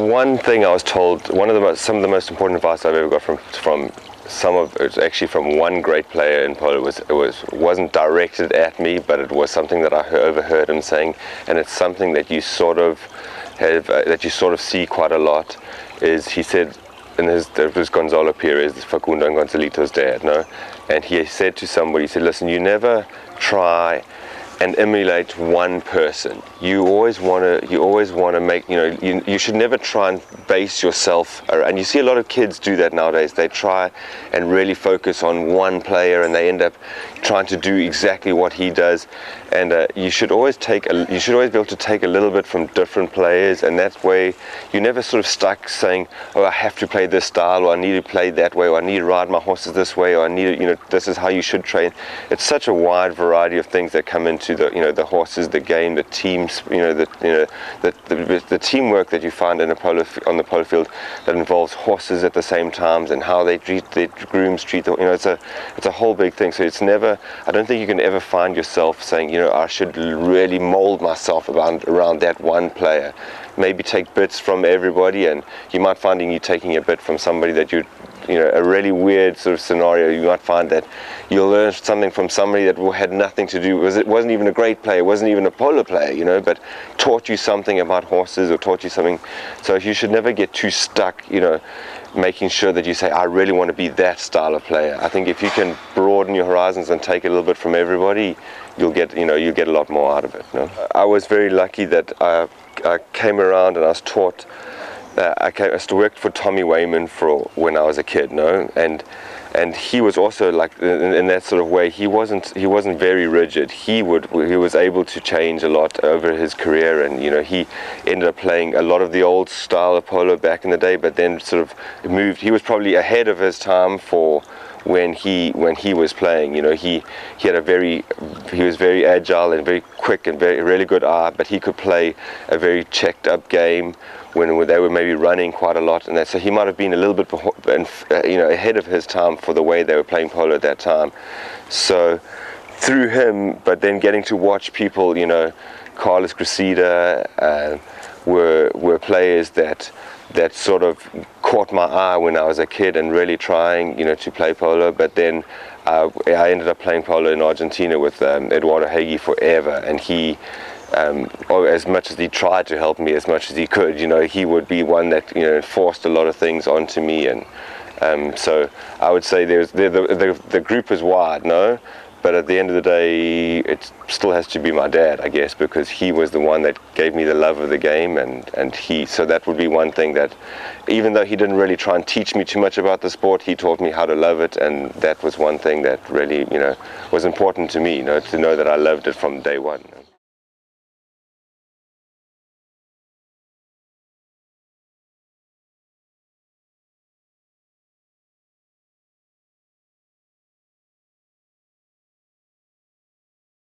one thing I was told, some of the most important advice I've ever got from it's actually from one great player in polo. Wasn't directed at me, but it was something that I overheard him saying, and it's something that you sort of see quite a lot. Is he said, and it was Gonzalo Perez, Facundo and Gonzalito's dad, no? And he said to somebody, he said, listen, you never try and emulate one person. You always want to make, you should never try and base yourself around. And you see a lot of kids do that nowadays. They try and really focus on one player, and they end up trying to do exactly what he does. And you should always be able to take a little bit from different players, and that way you're never sort of stuck saying, oh, I have to play this style, or I need to play that way, or I need to ride my horses this way, or I need to, this is how you should train. It's such a wide variety of things that come into the horses, the game, the teams, the teamwork that you find on the polo field that involves horses at the same times, and how the grooms treat it's a whole big thing. So it's never, I don't think you can ever find yourself saying, I should really mold myself around that one player. Maybe take bits from everybody, and you might find you taking a bit from somebody that a really weird sort of scenario. You might find that you'll learn something from somebody that had nothing to do, it wasn't even a great player, wasn't even a polo player, but taught you something about horses, or taught you something. So you should never get too stuck, making sure that you say, I really want to be that style of player. I think if you can broaden your horizons and take a little bit from everybody, you'll get a lot more out of it. I was very lucky that I came around and I was taught. I worked for Tommy Wayman when I was a kid, and he was also like in that sort of way. He wasn't very rigid. He was able to change a lot over his career, and he ended up playing a lot of the old style of polo back in the day, but then sort of moved. He was probably ahead of his time for when he was playing. He was very agile and very quick and really good eye, but he could play a very checked up game when they were maybe running quite a lot, and that. So he might have been a little bit ahead of his time for the way they were playing polo at that time. So through him, but then getting to watch people, Carlos Cressida were players that sort of caught my eye when I was a kid, and really trying, to play polo. But then I ended up playing polo in Argentina with Eduardo Hagi forever, and he, as much as he tried to help me as much as he could, he would be one that forced a lot of things onto me, and so I would say the group is wide, but at the end of the day, it still has to be my dad, I guess, because he was the one that gave me the love of the game, so that would be one thing that, even though he didn't really try and teach me too much about the sport, he taught me how to love it, and that was one thing that really, was important to me, to know that I loved it from day one.